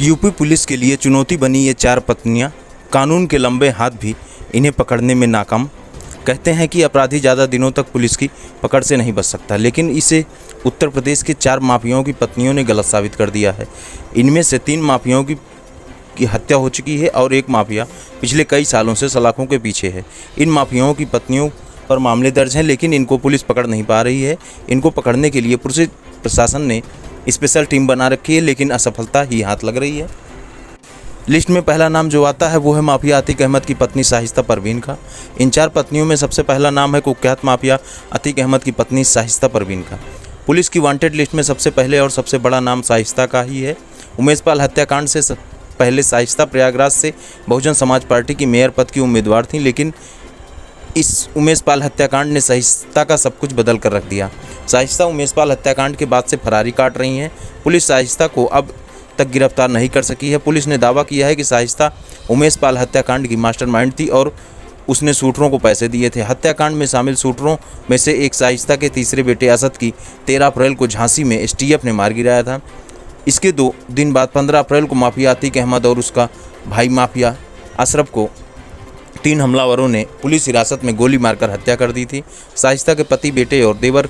UP police के लिए चुनौती बनी ये चार पत्नियां, कानून के लंबे हाथ भी इन्हें पकड़ने में नाकाम। कहते हैं कि अपराधी ज़्यादा दिनों तक पुलिस की पकड़ से नहीं बच सकता, लेकिन इसे उत्तर प्रदेश के चार माफियाओं की पत्नियों ने गलत साबित कर दिया है। इनमें से 3 माफियाओं की हत्या हो चुकी है और एक माफिया पिछले कई सालों से सलाखों के पीछे है। इन माफियाओं की पत्नियों पर मामले दर्ज हैं, लेकिन इनको पुलिस पकड़ नहीं पा रही है। इनको पकड़ने के लिए पुलिस प्रशासन ने स्पेशल टीम बना रखी है, लेकिन असफलता ही हाथ लग रही है। लिस्ट में पहला नाम जो आता है वो है माफिया अतीक अहमद की पत्नी शाइस्ता परवीन का। इन 4 पत्नियों में सबसे पहला नाम है कुख्यात माफिया अतीक अहमद की पत्नी शाइस्ता परवीन का। पुलिस की वांटेड लिस्ट में सबसे पहले और सबसे बड़ा नाम शाइस्ता का ही है। उमेश पाल हत्याकांड से पहले शाइस्ता प्रयागराज से बहुजन समाज पार्टी की मेयर पद की उम्मीदवार थी, लेकिन इस उमेश पाल हत्याकांड ने शाइस्ता का सब कुछ बदल कर रख दिया। शाइस्ता उमेश पाल हत्याकांड के बाद से फरारी काट रही हैं। पुलिस शाइस्ता को अब तक गिरफ्तार नहीं कर सकी है। पुलिस ने दावा किया है कि शाइस्ता उमेश पाल हत्याकांड की मास्टरमाइंड थी और उसने शूटरों को पैसे दिए थे। हत्याकांड में शामिल शूटरों में से एक शाइस्ता के तीसरे बेटे असद की 13 अप्रैल को झांसी में एसटीएफ ने मार गिराया था। इसके 2 दिन बाद 15 अप्रैल को माफिया अतीक अहमद और उसका भाई माफिया अशरफ को 3 हमलावरों ने पुलिस हिरासत में गोली मारकर हत्या कर दी थी। शाइस्ता के पति, बेटे और देवर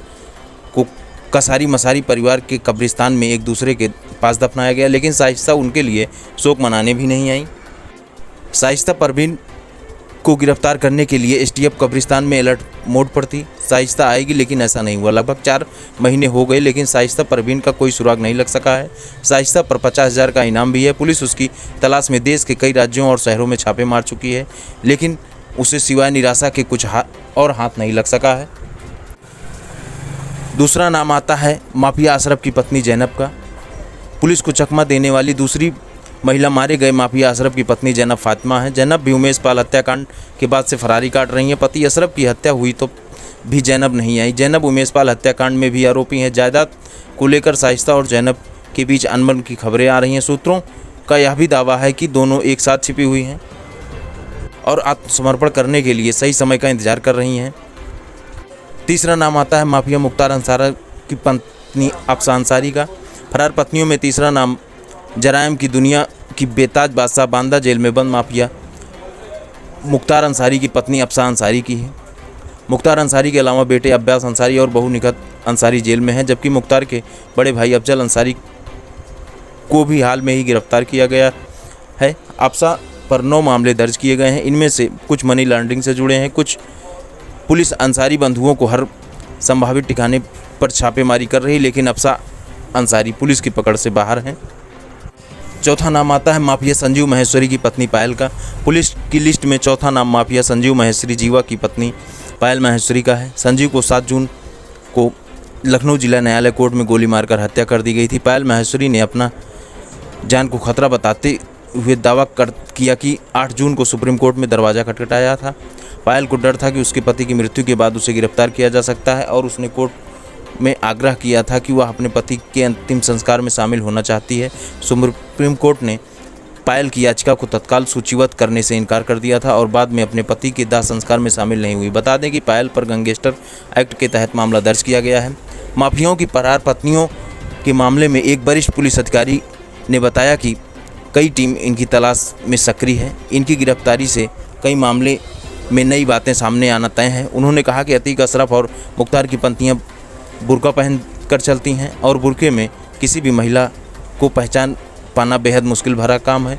को कसारी मसारी परिवार के कब्रिस्तान में एक दूसरे के पास दफनाया गया, लेकिन शाइस्ता उनके लिए शोक मनाने भी नहीं आई। शाइस्ता परवीन को गिरफ्तार करने के लिए एसटीएफ कब्रिस्तान में अलर्ट मोड पर थी। शाइस्ता आएगी, लेकिन ऐसा नहीं हुआ। लगभग 4 महीने हो गए, लेकिन शाइस्ता परवीन का कोई सुराग नहीं लग सका है। शाइस्ता पर 50,000 का इनाम भी है। पुलिस उसकी तलाश में देश के कई राज्यों और शहरों में छापे मार चुकी है, लेकिन उसे सिवाय निराशा के कुछ और हाथ नहीं लग सका है। दूसरा नाम आता है माफिया अशरफ की पत्नी जैनब का। पुलिस को चकमा देने वाली दूसरी महिला मारे गए माफिया अशरफ की पत्नी जैनब फातिमा है। जैनब भी उमेश पाल हत्याकांड के बाद से फरारी काट रही हैं। पति अशरफ की हत्या हुई तो भी जैनब नहीं आई। जैनब उमेश पाल हत्याकांड में भी आरोपी हैं। जायदाद को लेकर शाइस्ता और जैनब के बीच अनबन की खबरें आ रही हैं। सूत्रों का यह भी दावा है कि दोनों एक साथ छिपी हुई हैं और आत्मसमर्पण करने के लिए सही समय का इंतजार कर रही हैं। तीसरा नाम आता है माफिया मुख्तार अंसारी की पत्नी अफसा अंसारी का। फरार पत्नियों में तीसरा नाम जराइम की दुनिया की बेताज बादशाह बांदा जेल में बंद माफिया मुख्तार अंसारी की पत्नी अफसा अंसारी की है। मुख्तार अंसारी के अलावा बेटे अब्बास अंसारी और बहू निखत अंसारी जेल में हैं, जबकि मुख्तार के बड़े भाई अफजल अंसारी को भी हाल में ही गिरफ्तार किया गया है। अफसा पर 9 मामले दर्ज किए गए हैं। इनमें से कुछ मनी लॉन्ड्रिंग से जुड़े हैं। कुछ पुलिस अंसारी बंधुओं को हर संभावित ठिकाने पर छापेमारी कर रही, लेकिन अफसा अंसारी पुलिस की पकड़ से बाहर हैं। चौथा नाम आता है माफिया संजीव महेश्वरी की पत्नी पायल का। पुलिस की लिस्ट में चौथा नाम माफिया संजीव महेश्वरी जीवा की पत्नी पायल महेश्वरी का है। संजीव को 7 जून को लखनऊ जिला न्यायालय कोर्ट में गोली मारकर हत्या कर दी गई थी। पायल महेश्वरी ने अपना जान को खतरा बताते हुए दावा किया कि 8 जून को सुप्रीम कोर्ट में दरवाज़ा खटखटाया था। पायल को डर था कि उसके पति की मृत्यु के बाद उसे गिरफ्तार किया जा सकता है और उसने कोर्ट में आग्रह किया था कि वह अपने पति के अंतिम संस्कार में शामिल होना चाहती है। सुप्रीम कोर्ट ने पायल की याचिका को तत्काल सूचीबद्ध करने से इनकार कर दिया था और बाद में अपने पति के दाह संस्कार में शामिल नहीं हुई। बता दें कि पायल पर गैंगस्टर एक्ट के तहत मामला दर्ज किया गया है। माफियाओं की फरार पत्नियों के मामले में एक वरिष्ठ पुलिस अधिकारी ने बताया कि कई टीम इनकी तलाश में सक्रिय है। इनकी गिरफ्तारी से कई मामले में नई बातें सामने आना तय हैं। उन्होंने कहा कि अतीक, अशरफ और मुख्तार की पत्नियां बुर्का पहन कर चलती हैं और बुर्के में किसी भी महिला को पहचान पाना बेहद मुश्किल भरा काम है,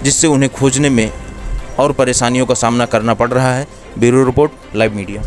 जिससे उन्हें खोजने में और परेशानियों का सामना करना पड़ रहा है। Bureau report, live media.